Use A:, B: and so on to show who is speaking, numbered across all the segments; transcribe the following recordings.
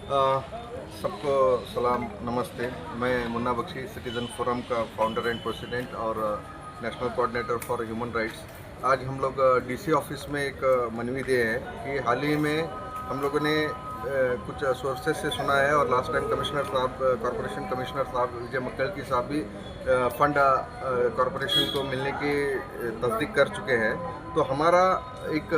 A: अ, सबको सलाम नमस्ते। मैं मुन्ना बख्शी सिटीज़न फोरम का फाउंडर एंड प्रेसिडेंट और national coordinator for human rights. आज हम लोग डीसी ऑफिस में एक मनवी दिए हैं कि हाल ही में हम लोगों ने कुछ सोर्सेज से सुना है और लास्ट टाइम कमिश्नर साहब कॉरपोरेशन कमिश्नर साहब विजय मक्कल साहब भी फंड कॉरपोरेशन को मिलने की तस्दीक कर चुके हैं। तो हमारा एक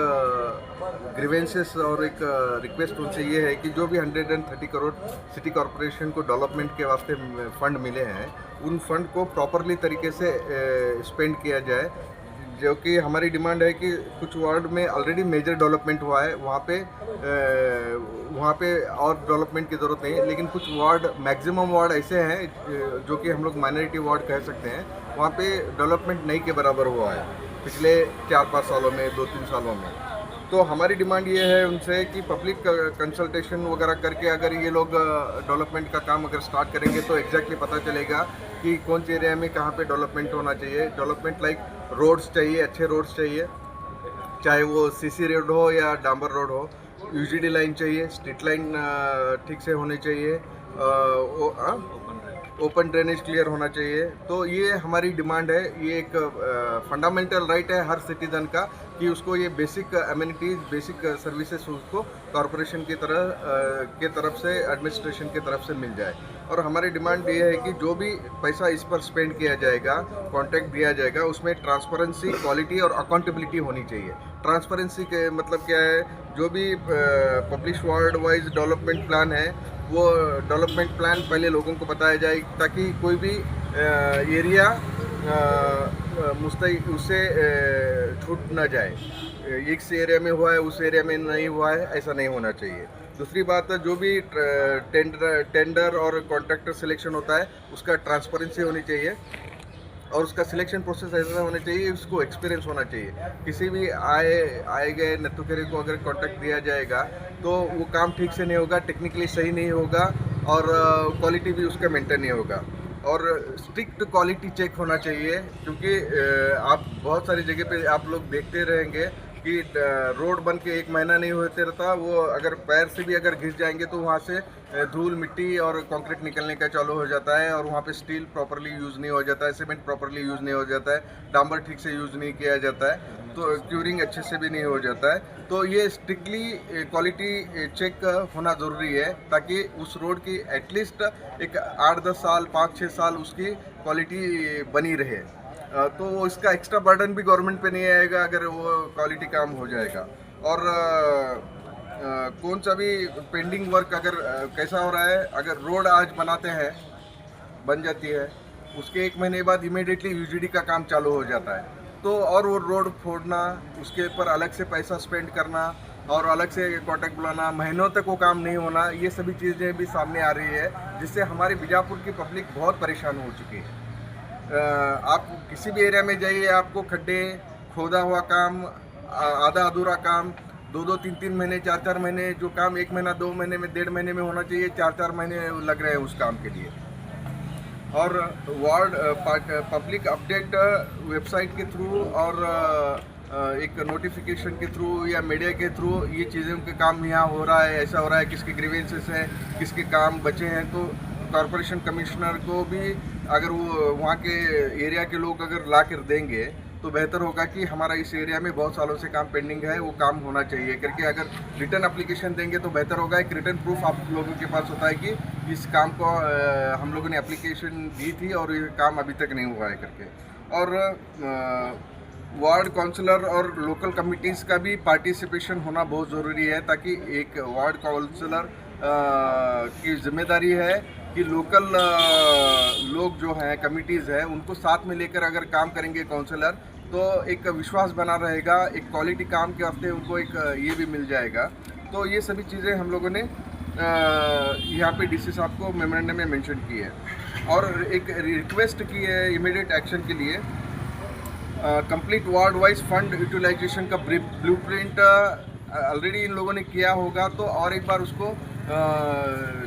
A: ग्रीवेंसेस और एक रिक्वेस्ट उनसे ये है कि जो भी 130 करोड़ सिटी कॉरपोरेशन को डेवलपमेंट के वास्ते फंड मिले हैं, उन फंड को प्रॉपरली तरीके से स्पेंड किया जाए। जो कि हमारी डिमांड है कि कुछ वार्ड में ऑलरेडी मेजर डेवलपमेंट हुआ है, वहाँ पे और डेवलपमेंट की ज़रूरत नहीं है। लेकिन कुछ वार्ड, मैक्सिमम वार्ड ऐसे हैं जो कि हम लोग माइनॉरिटी वार्ड कह सकते हैं, वहाँ पे डेवलपमेंट नहीं के बराबर हुआ है पिछले 4-5 सालों में, 2-3 सालों में। तो हमारी डिमांड ये है उनसे कि पब्लिक कंसल्टेशन वगैरह करके अगर ये लोग डेवलपमेंट का काम अगर स्टार्ट करेंगे तो एग्जैक्टली पता चलेगा कि कौन से एरिया में कहाँ पे डेवलपमेंट होना चाहिए। डेवलपमेंट लाइक रोड्स चाहिए, अच्छे रोड्स चाहिए, चाहे वो सीसी रोड हो या डांबर रोड हो। यूजीडी लाइन चाहिए, स्ट्रीट लाइन ठीक से होनी चाहिए, ओपन ड्रेनेज क्लियर होना चाहिए। तो ये हमारी डिमांड है। ये एक फंडामेंटल राइट है हर सिटीजन का कि उसको ये बेसिक एमिनिटीज़, बेसिक सर्विसेज उसको कॉरपोरेशन की तरफ से, एडमिनिस्ट्रेशन की तरफ से मिल जाए। और हमारी डिमांड ये है कि जो भी पैसा इस पर स्पेंड किया जाएगा, कॉन्ट्रैक्ट दिया जाएगा, उसमें ट्रांसपेरेंसी, क्वालिटी और अकाउंटेबिलिटी होनी चाहिए। ट्रांसपेरेंसी के मतलब क्या है? जो भी publish ward wise development plan है, वो डेवलपमेंट प्लान पहले लोगों को बताया जाए ताकि कोई भी एरिया मुस्तैद उससे छूट ना जाए। एक से एरिया में हुआ है, उस एरिया में नहीं हुआ है, ऐसा नहीं होना चाहिए। दूसरी बात, जो भी टेंडर और कॉन्ट्रैक्टर सिलेक्शन होता है उसका ट्रांसपेरेंसी होनी चाहिए और उसका सिलेक्शन प्रोसेस ऐसा होना चाहिए, उसको एक्सपीरियंस होना चाहिए। किसी भी आए गए नतुकेरे को अगर कॉन्ट्रैक्ट दिया जाएगा तो वो काम ठीक से नहीं होगा, टेक्निकली सही नहीं होगा और क्वालिटी भी उसका मेंटेन नहीं होगा। और स्ट्रिक्ट क्वालिटी चेक होना चाहिए, क्योंकि आप बहुत सारी जगह पे आप लोग देखते रहेंगे कि रोड बन के 1 महीना नहीं होते रहता, वो अगर पैर से भी अगर घिस जाएंगे तो वहाँ से धूल, मिट्टी और कंक्रीट निकलने का चालू हो जाता है और वहाँ पे स्टील प्रॉपरली यूज़ नहीं हो जाता है, सीमेंट प्रॉपरली यूज़ नहीं हो जाता है, डांबर ठीक से यूज़ नहीं किया जाता है, तो क्यूरिंग अच्छे से भी नहीं हो जाता है। तो ये स्ट्रिक्टली क्वालिटी चेक होना ज़रूरी है ताकि उस रोड की एटलीस्ट एक 8-10 साल, 5-6 साल उसकी क्वालिटी बनी रहे। तो इसका एक्स्ट्रा बर्डन भी गवर्नमेंट पे नहीं आएगा अगर वो क्वालिटी काम हो जाएगा। और कौन सा भी पेंडिंग वर्क अगर कैसा हो रहा है, अगर रोड आज बनाते हैं, बन जाती है, उसके 1 महीने बाद इमीडिएटली यूजीडी का काम चालू हो जाता है। तो और वो रोड फोड़ना, उसके ऊपर अलग से पैसा स्पेंड करना और अलग से कॉन्ट्रैक्ट बुलाना, महीनों तक वो काम नहीं होना, ये सभी चीज़ें भी सामने आ रही है, जिससे हमारे बीजापुर की पब्लिक बहुत परेशान हो चुकी है। आप किसी भी एरिया में जाइए, आपको खड्डे, खोदा हुआ काम, आधा अधूरा काम, 2-2, 3-3 महीने, 4-4 महीने, जो काम 1 महीना, 2 महीने में, 1.5 महीने में होना चाहिए, 4-4 महीने लग रहे हैं उस काम के लिए। और वार्ड पब्लिक अपडेट वेबसाइट के थ्रू और एक नोटिफिकेशन के थ्रू या मीडिया के थ्रू ये चीज़ों के काम यहाँ हो रहा है, ऐसा हो रहा है, किसके ग्रीवेंसेस हैं, किसके काम बचे हैं, तो कॉरपोरेशन कमिश्नर को भी अगर वो वहाँ के एरिया के लोग अगर ला कर देंगे तो बेहतर होगा कि हमारा इस एरिया में बहुत सालों से काम पेंडिंग है, वो काम होना चाहिए करके अगर रिटर्न एप्लीकेशन देंगे तो बेहतर होगा। एक रिटर्न प्रूफ आप लोगों के पास होता है कि इस काम को हम लोगों ने एप्लीकेशन दी थी और ये काम अभी तक नहीं हुआ है करके। और वार्ड काउंसलर और लोकल कमिटीज़ का भी पार्टिसिपेशन होना बहुत ज़रूरी है, ताकि एक वार्ड काउंसलर की जिम्मेदारी है कि लोकल लोग जो हैं, कमिटीज़ हैं, उनको साथ में लेकर अगर काम करेंगे काउंसलर, तो एक विश्वास बना रहेगा, एक क्वालिटी काम के वास्ते उनको एक ये भी मिल जाएगा। तो ये सभी चीज़ें हम लोगों ने यहाँ पे डीसी साहब को मेमोरेंडम में मेंशन की है और एक रिक्वेस्ट की है इमीडिएट एक्शन के लिए। Complete ward wise fund utilization का ब्लूप्रिंट ऑलरेडी इन लोगों ने किया होगा, तो और एक बार उसको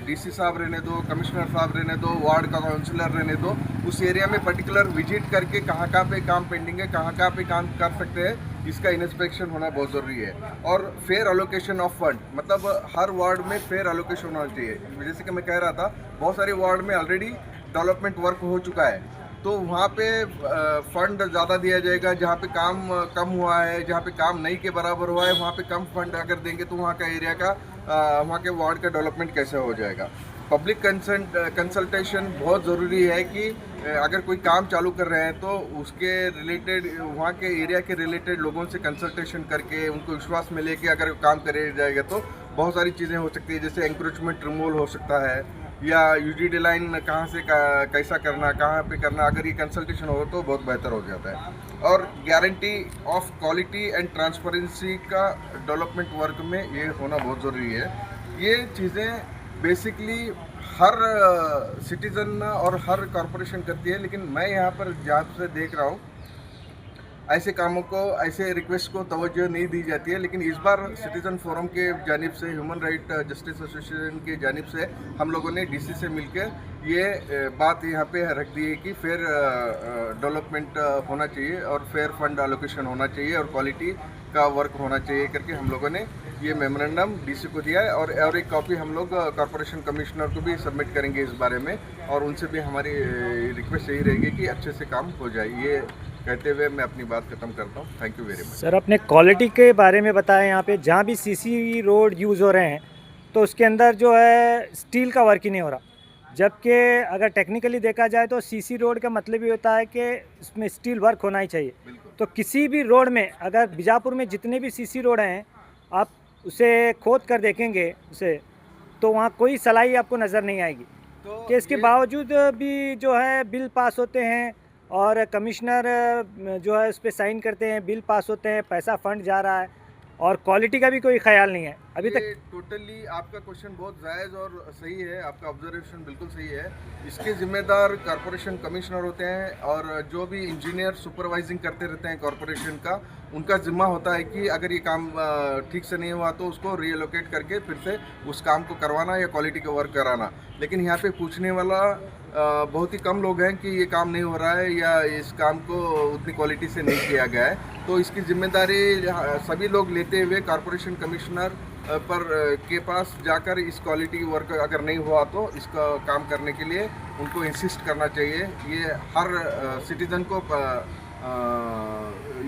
A: डीसी साहब रहने दो, कमिश्नर साहब रहने दो, वार्ड का काउंसलर रहने दो, उस एरिया में पर्टिकुलर विजिट करके कहाँ पे काम पेंडिंग है, कहाँ पे काम कर सकते हैं, इसका इंस्पेक्शन होना बहुत ज़रूरी है। और फेयर अलोकेशन ऑफ फंड, मतलब हर वार्ड में फेयर अलोकेशन होना चाहिए। जैसे कि मैं कह रहा था, बहुत सारे वार्ड में ऑलरेडी डेवलपमेंट वर्क हो चुका है, तो वहाँ पे फंड ज़्यादा दिया जाएगा। जहाँ पे काम कम हुआ है, जहाँ पे काम नहीं के बराबर हुआ है, वहाँ पे कम फंड अगर देंगे तो वहाँ का एरिया का वहाँ के वार्ड का डेवलपमेंट कैसे हो जाएगा। पब्लिक कंसल्टेशन बहुत ज़रूरी है कि अगर कोई काम चालू कर रहे हैं तो उसके रिलेटेड, वहाँ के एरिया के रिलेटेड लोगों से कंसल्टेशन करके उनको विश्वास में लेके अगर काम करे जाएगा तो बहुत सारी चीज़ें हो सकती है। जैसे एंक्रोचमेंट रिमूवल हो सकता है, या यूजीडी लाइन कहाँ से कैसा करना, कहाँ पे करना, अगर ये कंसल्टेशन हो तो बहुत बेहतर हो जाता है। और guarantee of quality and transparency का डेवलपमेंट वर्क में ये होना बहुत ज़रूरी है। ये चीज़ें बेसिकली हर सिटीज़न और हर कॉरपोरेशन करती है, लेकिन मैं यहाँ पर जहाँ से देख रहा हूँ ऐसे कामों को, ऐसे रिक्वेस्ट को तवज्जो नहीं दी जाती है। लेकिन इस बार सिटीज़न फोरम के जानिब से, ह्यूमन राइट जस्टिस एसोसिएशन की जानिब से हम लोगों ने डीसी से मिलकर ये बात यहाँ पे रख दी है कि फेयर डेवलपमेंट होना चाहिए और फेयर फंड एलोकेशन होना चाहिए और क्वालिटी का वर्क होना चाहिए करके हम लोगों ने ये मेमोरेंडम डीसी को दिया है। और एक कॉपी हम लोग कॉरपोरेशन कमिश्नर को भी सबमिट करेंगे इस बारे में, और उनसे भी हमारी रिक्वेस्ट यही रहेगी कि अच्छे से काम हो जाए। ये कहते हुए मैं अपनी बात खत्म करता हूँ। Thank you very much.
B: Sir, अपने क्वालिटी के बारे में बताएं। यहाँ पे जहाँ भी सीसी रोड यूज़ हो रहे हैं तो उसके अंदर जो है स्टील का वर्क ही नहीं हो रहा, जबकि अगर टेक्निकली देखा जाए तो सीसी रोड का मतलब ये होता है कि उसमें स्टील वर्क होना ही चाहिए। तो किसी भी रोड में, अगर बीजापुर में जितने भी सीसी रोड हैं आप उसे खोद कर देखेंगे उसे, तो वहाँ कोई सलाई आपको नज़र नहीं आएगी।
A: तो
B: कि इसके बावजूद भी जो है बिल पास होते हैं और कमिश्नर जो है उस पर साइन करते हैं, बिल पास होते हैं, पैसा फंड जा रहा है और क्वालिटी का भी कोई ख्याल नहीं है अभी तक।
A: टोटली आपका क्वेश्चन बहुत जायज़ और सही है, आपका ऑब्जर्वेशन बिल्कुल सही है। इसके जिम्मेदार कॉरपोरेशन कमिश्नर होते हैं, और जो भी इंजीनियर सुपरवाइजिंग करते रहते हैं कॉरपोरेशन का, उनका जिम्मा होता है कि अगर ये काम ठीक से नहीं हुआ तो उसको रीएलोकेट करके फिर से उस काम को करवाना या क्वालिटी का वर्क कराना। लेकिन यहाँ पे पूछने वाला बहुत ही कम लोग हैं कि ये काम नहीं हो रहा है या इस काम को उतनी क्वालिटी से नहीं किया गया है। तो इसकी जिम्मेदारी सभी लोग लेते हुए कॉरपोरेशन कमिश्नर पर के पास जाकर इस क्वालिटी वर्क अगर नहीं हुआ तो इसका काम करने के लिए उनको इंसिस्ट करना चाहिए। ये हर सिटीज़न को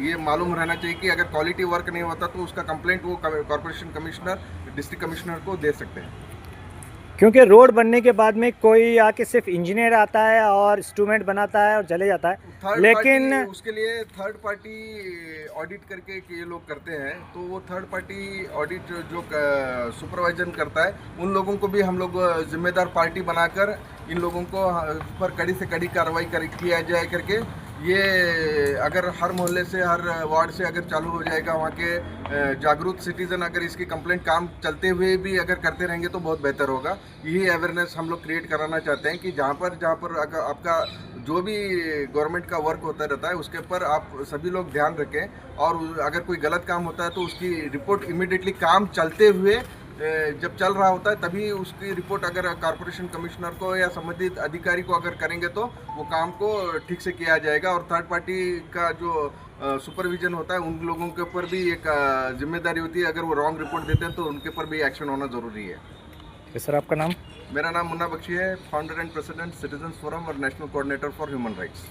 A: ये मालूम रहना चाहिए कि अगर क्वालिटी वर्क नहीं होता तो उसका कंप्लेंट वो कॉरपोरेशन कमिश्नर, डिस्ट्रिक्ट कमिश्नर को दे सकते हैं।
B: क्योंकि रोड बनने के बाद में कोई आके सिर्फ इंजीनियर आता है और इंस्ट्रूमेंट बनाता है और चले जाता है, लेकिन
A: उसके लिए थर्ड पार्टी ऑडिट करके ये लोग करते हैं। तो वो थर्ड पार्टी ऑडिट जो सुपरवाइजन करता है, उन लोगों को भी हम लोग जिम्मेदार पार्टी बनाकर इन लोगों को पर कड़ी से कड़ी कार्रवाई किया जाए करके, ये अगर हर मोहल्ले से, हर वार्ड से अगर चालू हो जाएगा, वहाँ के जागरूक सिटीज़न अगर इसकी कंप्लेंट काम चलते हुए भी अगर करते रहेंगे तो बहुत बेहतर होगा। यही अवेयरनेस हम लोग क्रिएट कराना चाहते हैं कि जहाँ पर अगर आपका जो भी गवर्नमेंट का वर्क होता रहता है उसके ऊपर आप सभी लोग ध्यान रखें, और अगर कोई गलत काम होता है तो उसकी रिपोर्ट इमीडिएटली काम चलते हुए जब चल रहा होता है तभी उसकी रिपोर्ट अगर कॉरपोरेशन कमिश्नर को या संबंधित अधिकारी को अगर करेंगे तो वो काम को ठीक से किया जाएगा। और थर्ड पार्टी का जो सुपरविजन होता है उन लोगों के ऊपर भी एक जिम्मेदारी होती है, अगर वो रॉन्ग रिपोर्ट देते हैं तो उनके ऊपर भी एक्शन होना ज़रूरी है।
B: सर, आपका नाम?
A: मेरा नाम मुन्ना बख्शी है, founder and president citizens forum और national coordinator for human rights.